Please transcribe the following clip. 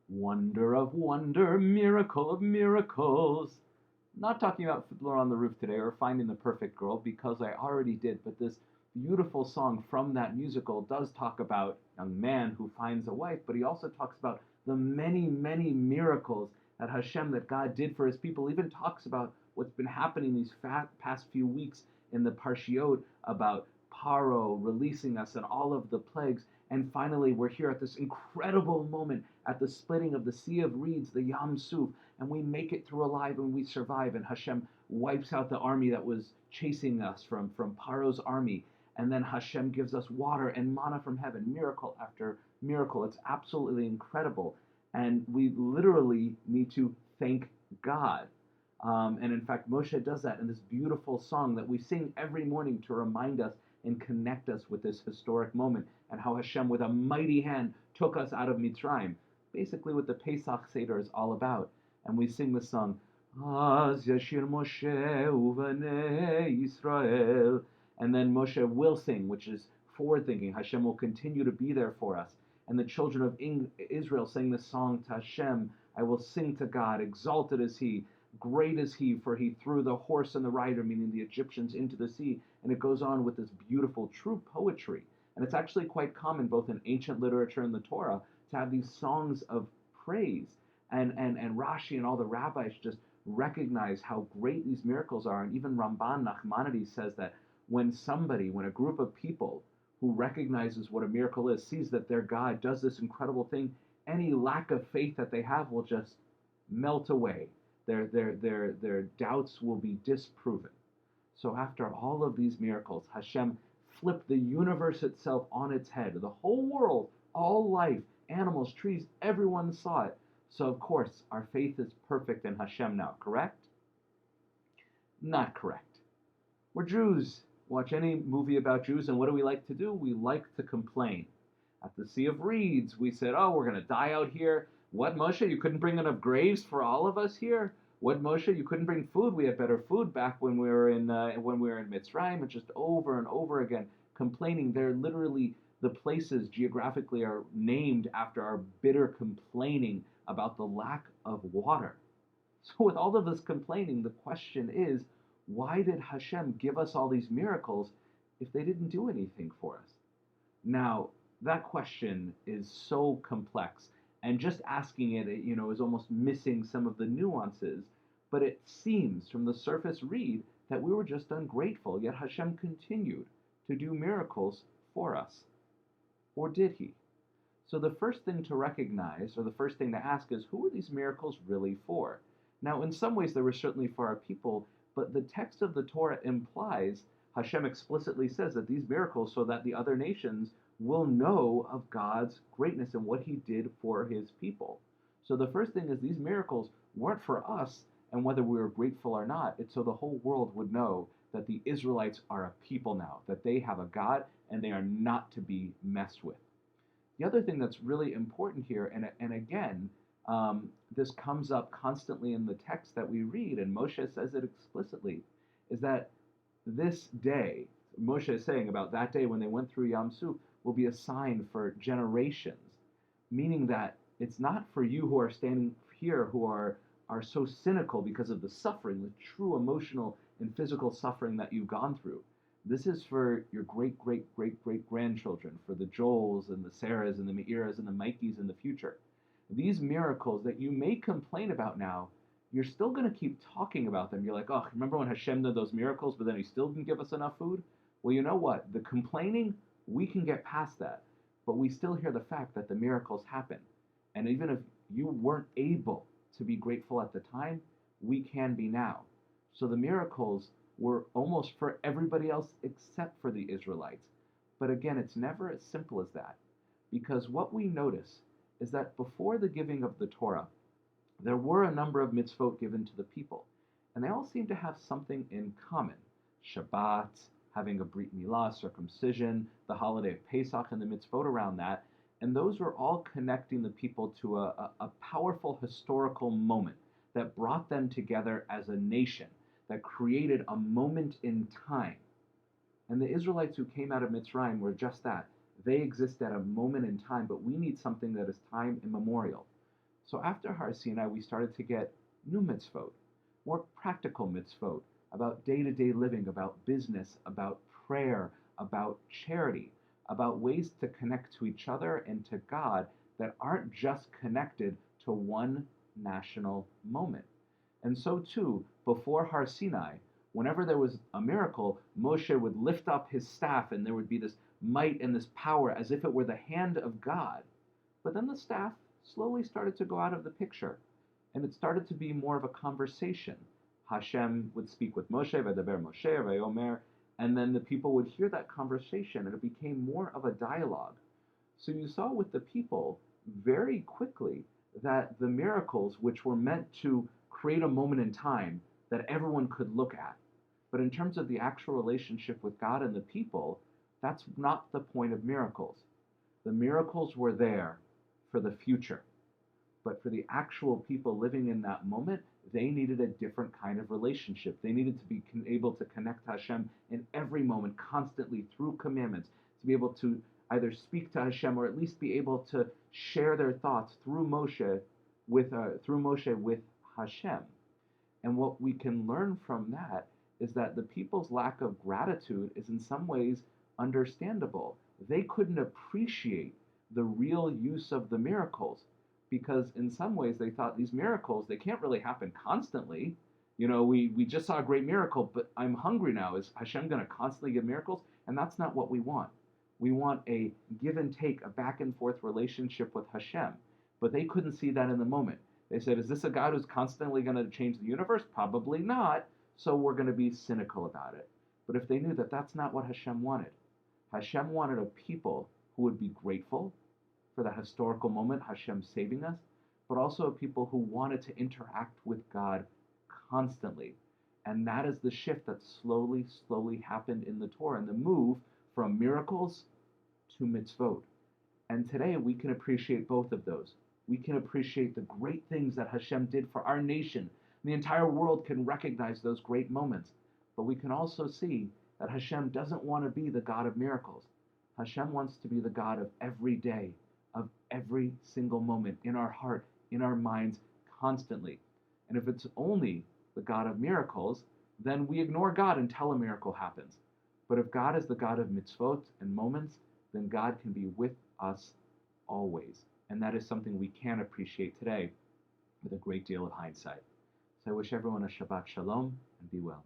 Wonder of wonder, miracle of miracles. Not talking about Fiddler on the Roof today or Finding the Perfect Girl because I already did, but this beautiful song from that musical does talk about a man who finds a wife, but he also talks about the many, many miracles that Hashem, that God did for his people. Even talks about what's been happening these past few weeks in the Parshiot about Paro releasing us and all of the plagues. And finally, we're here at this incredible moment at the splitting of the Sea of Reeds, the Yam Suf, and we make it through alive and we survive. And Hashem wipes out the army that was chasing us from Paro's army. And then Hashem gives us water and manna from heaven, miracle after miracle. It's absolutely incredible. And we literally need to thank God. And in fact, Moshe does that in this beautiful song that we sing every morning to remind us and connect us with this historic moment and how Hashem, with a mighty hand, took us out of Mitzrayim. Basically, what the Pesach Seder is all about. And we sing the song, Az Yashir Moshe Uvanei Yisrael. And then Moshe will sing, which is forward-thinking. Hashem will continue to be there for us. And the children of Israel sang this song to Hashem, I will sing to God, exalted is he, great is he, for he threw the horse and the rider, meaning the Egyptians, into the sea. And it goes on with this beautiful, true poetry. And it's actually quite common, both in ancient literature and the Torah, to have these songs of praise. And Rashi and all the rabbis just recognize how great these miracles are. And even Ramban Nachmanides says that when a group of people who recognizes what a miracle is, sees that their God does this incredible thing, any lack of faith that they have will just melt away. Their doubts will be disproven. So after all of these miracles, Hashem flipped the universe itself on its head. The whole world, all life, animals, trees, everyone saw it. So of course, our faith is perfect in Hashem now, correct? Not correct. We're Jews. Watch any movie about Jews, and what do we like to do? We like to complain. At the Sea of Reeds, we said, oh, we're going to die out here. What, Moshe, you couldn't bring enough graves for all of us here? What, Moshe, you couldn't bring food? We had better food back when we were in Mitzrayim. And just over and over again complaining. They're literally, the places geographically are named after our bitter complaining about the lack of water. So with all of this complaining, the question is, why did Hashem give us all these miracles if they didn't do anything for us? Now, that question is so complex, and just asking it, is almost missing some of the nuances, but it seems from the surface read that we were just ungrateful, yet Hashem continued to do miracles for us. Or did he? So the first thing to recognize, or the first thing to ask is, who are these miracles really for? Now, in some ways, they were certainly for our people, but the text of the Torah implies, Hashem explicitly says that these miracles so that the other nations will know of God's greatness and what he did for his people. So the first thing is these miracles weren't for us and whether we were grateful or not. It's so the whole world would know that the Israelites are a people now, that they have a God and they are not to be messed with. The other thing that's really important here, and again, this comes up constantly in the text that we read, and Moshe says it explicitly, is that this day, Moshe is saying about that day when they went through Yam Suf, will be a sign for generations, meaning that it's not for you who are standing here who are so cynical because of the suffering, the true emotional and physical suffering that you've gone through. This is for your great, great, great, great grandchildren, for the Joels and the Sarahs and the Meiras and the Mikeys in the future. These miracles that you may complain about now, you're still going to keep talking about them. You're like, oh, remember when Hashem did those miracles, but then he still didn't give us enough food? Well, you know what? The complaining, we can get past that. But we still hear the fact that the miracles happen. And even if you weren't able to be grateful at the time, we can be now. So the miracles were almost for everybody else except for the Israelites. But again, it's never as simple as that. Because what we notice is that before the giving of the Torah, there were a number of mitzvot given to the people. And they all seem to have something in common. Shabbat, having a Brit Milah, circumcision, the holiday of Pesach, and the mitzvot around that. And those were all connecting the people to a powerful historical moment that brought them together as a nation, that created a moment in time. And the Israelites who came out of Mitzrayim were just that. They exist at a moment in time, but we need something that is time immemorial. So after Har Sinai, we started to get new mitzvot, more practical mitzvot about day-to-day living, about business, about prayer, about charity, about ways to connect to each other and to God that aren't just connected to one national moment. And so too, before Har Sinai, whenever there was a miracle, Moshe would lift up his staff and there would be this might and this power as if it were the hand of God. But then the staff slowly started to go out of the picture, and it started to be more of a conversation. Hashem would speak with Moshe, V'daber Moshe, V'yomer, and then the people would hear that conversation, and it became more of a dialogue. So you saw with the people very quickly that the miracles, which were meant to create a moment in time that everyone could look at, but in terms of the actual relationship with God and the people, that's not the point of miracles. The miracles were there for the future. But for the actual people living in that moment, they needed a different kind of relationship. They needed to be able to connect to Hashem in every moment, constantly through commandments, to be able to either speak to Hashem or at least be able to share their thoughts through Moshe with Hashem. And what we can learn from that is that the people's lack of gratitude is in some ways understandable. They couldn't appreciate the real use of the miracles because in some ways they thought these miracles, they can't really happen constantly. You know, we just saw a great miracle, but I'm hungry now. Is Hashem going to constantly give miracles? And that's not what we want. We want a give and take, a back and forth relationship with Hashem. But they couldn't see that in the moment. They said, is this a God who's constantly going to change the universe? Probably not. So we're going to be cynical about it. But if they knew that that's not what Hashem wanted, Hashem wanted a people who would be grateful for the historical moment, Hashem saving us, but also a people who wanted to interact with God constantly. And that is the shift that slowly happened in the Torah, and the move from miracles to mitzvot. And today we can appreciate both of those. We can appreciate the great things that Hashem did for our nation. The entire world can recognize those great moments. But we can also see that Hashem doesn't want to be the God of miracles. Hashem wants to be the God of every day, of every single moment, in our heart, in our minds, constantly. And if it's only the God of miracles, then we ignore God until a miracle happens. But if God is the God of mitzvot and moments, then God can be with us always. And that is something we can appreciate today with a great deal of hindsight. So I wish everyone a Shabbat Shalom and be well.